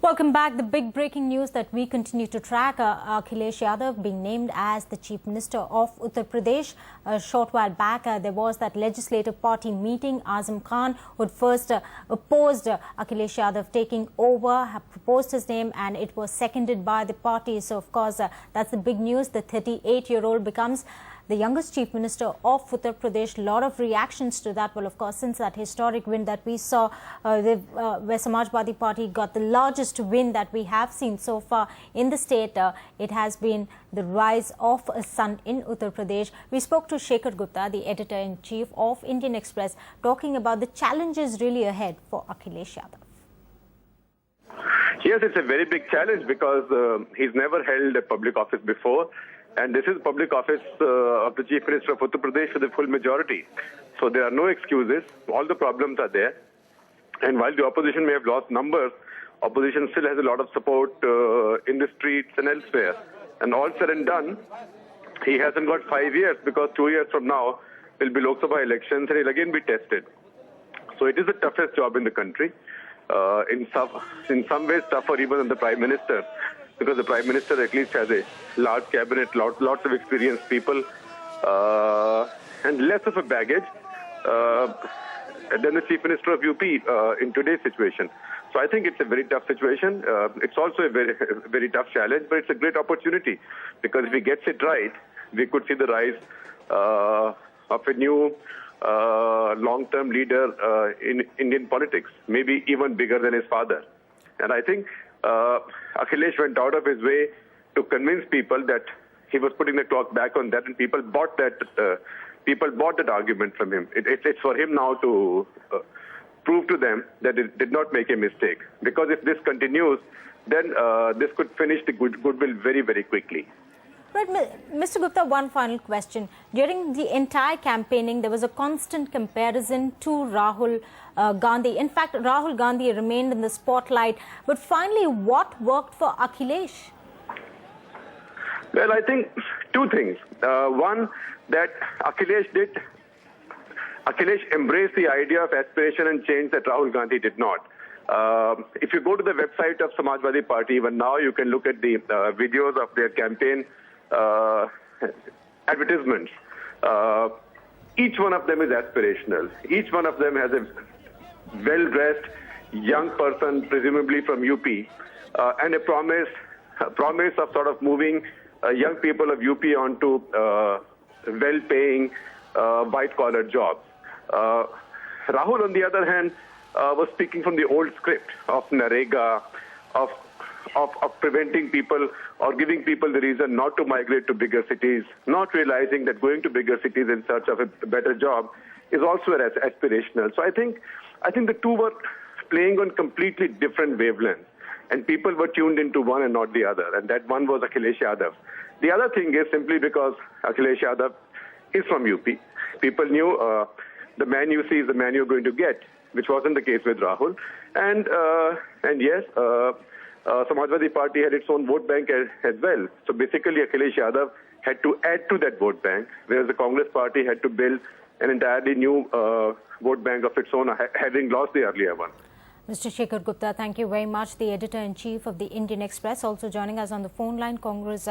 Welcome back. The big breaking news that we continue to track, Akhilesh Yadav being named as the Chief Minister of Uttar Pradesh. A short while back, there was that legislative party meeting. Azam Khan, who had first opposed Akhilesh Yadav taking over, had proposed his name, and it was seconded by the party. So, of course, that's the big news. The 38-year-old becomes the youngest Chief Minister of Uttar Pradesh. A lot of reactions to that. Well, of course, since that historic win that we saw, where Samajwadi Party got the largest win that we have seen so far in the state, it has been the rise of a son in Uttar Pradesh. We spoke to Shekhar Gupta, the editor-in-chief of Indian Express, talking about the challenges really ahead for Akhilesh Yadav. Yes, it's a very big challenge because he's never held a public office before. And this is public office of the Chief Minister of Uttar Pradesh with the full majority. So there are no excuses. All the problems are there. And while the opposition may have lost numbers, opposition still has a lot of support in the streets and elsewhere. And all said and done, he hasn't got 5 years because 2 years from now will be Lok Sabha elections and he'll again be tested. So it is the toughest job in the country. In some ways tougher even than the Prime Minister, because the Prime Minister at least has a large cabinet, lots of experienced people, and less of a baggage than the Chief Minister of UP in today's situation. So I think it's a very tough situation. It's also a very tough challenge, but it's a great opportunity, because if he gets it right, we could see the rise of a new long-term leader in Indian politics, maybe even bigger than his father. And I think Akhilesh went out of his way to convince people that he was putting the clock back on that, and people bought that. People bought that argument from him. It's for him now to prove to them that it did not make a mistake. Because if this continues, then this could finish the goodwill very, very quickly. Right, Mr. Gupta, one final question. During the entire campaigning, there was a constant comparison to Rahul Gandhi. In fact, Rahul Gandhi remained in the spotlight. But finally, what worked for Akhilesh? Well, I think two things. One, that Akhilesh embraced the idea of aspiration and change that Rahul Gandhi did not. If you go to the website of Samajwadi Party, even now you can look at the videos of their campaign advertisements. Each one of them is aspirational. Each one of them has a well-dressed young person, presumably from UP, and a promise of sort of moving young people of UP onto well-paying, white-collar jobs. Rahul, on the other hand, was speaking from the old script of Narega, of preventing people or giving people the reason not to migrate to bigger cities, not realizing that going to bigger cities in search of a better job is also aspirational. So I think the two were playing on completely different wavelengths, and people were tuned into one and not the other, and that one was Akhilesh Yadav. The other thing is simply because Akhilesh Yadav is from UP. People knew the man you see is the man you're going to get, which wasn't the case with Rahul. And yes, Samajwadi Party had its own vote bank as well. So basically, Akhilesh Yadav had to add to that vote bank, whereas the Congress Party had to build an entirely new vote bank of its own, having lost the earlier one. Mr. Shekhar Gupta, thank you very much. The editor-in-chief of the Indian Express, also joining us on the phone line, Congress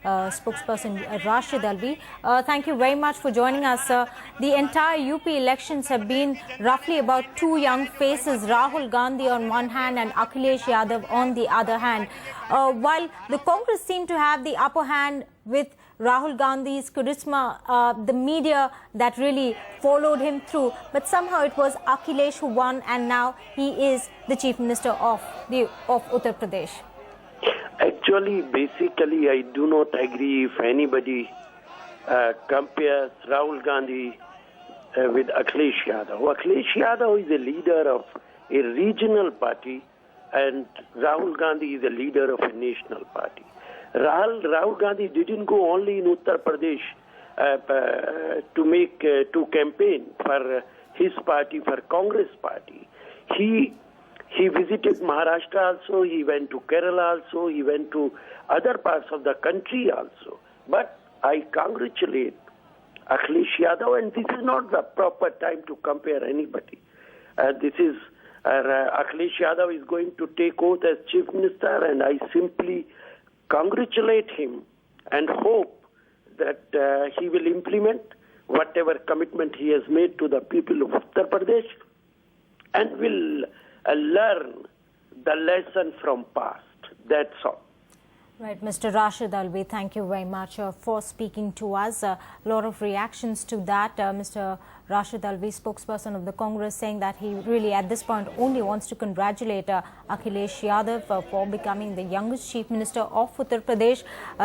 spokesperson Rashid Alvi. Thank you very much for joining us, sir. The entire UP elections have been roughly about two young faces, Rahul Gandhi on one hand and Akhilesh Yadav on the other hand. While the Congress seemed to have the upper hand with Rahul Gandhi's charisma, the media that really followed him through, but somehow it was Akhilesh who won, and now he is the Chief Minister of Uttar Pradesh. Actually, basically, I do not agree if anybody compares Rahul Gandhi with Akhilesh Yadav. Akhilesh Yadav is a leader of a regional party, and Rahul Gandhi is a leader of a national party. Rahul Gandhi didn't go only in Uttar Pradesh to campaign for his party, for Congress party. He visited Maharashtra also, he went to Kerala also, he went to other parts of the country also. But I congratulate Akhilesh Yadav, and this is not the proper time to compare anybody. This is Akhilesh Yadav is going to take oath as Chief Minister, and I simply congratulate him and hope that he will implement whatever commitment he has made to the people of Uttar Pradesh and will learn the lesson from past. That's all. Right, Mr. Rashid Alvi, thank you very much for speaking to us. A lot of reactions to that. Mr. Rashid Alvi, spokesperson of the Congress, saying that he really at this point only wants to congratulate Akhilesh Yadav for becoming the youngest Chief Minister of Uttar Pradesh,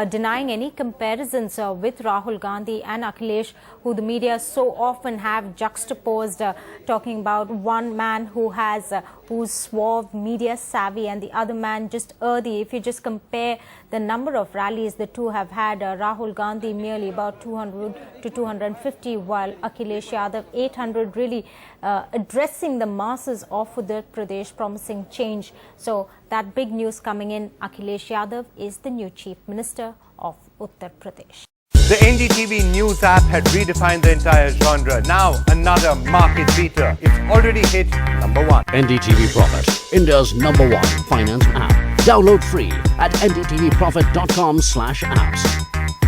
denying any comparisons with Rahul Gandhi and Akhilesh, who the media so often have juxtaposed, talking about one man who's suave, media savvy, and the other man just earthy. If you just compare the number of rallies the two have had, Rahul Gandhi merely about 200 to 250, while Akhilesh Yadav 800, really addressing the masses of Uttar Pradesh, promising change. So that big news coming in, Akhilesh Yadav is the new Chief Minister of Uttar Pradesh. The NDTV News app had redefined the entire genre. Now another market beater. It's already hit #1. NDTV Profit, India's #1 finance app. Download free at ndtvprofit.com/apps.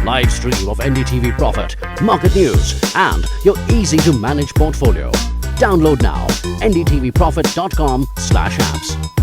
Live stream of NDTV Profit, market news and your easy-to-manage portfolio. Download now, ndtvprofit.com/apps.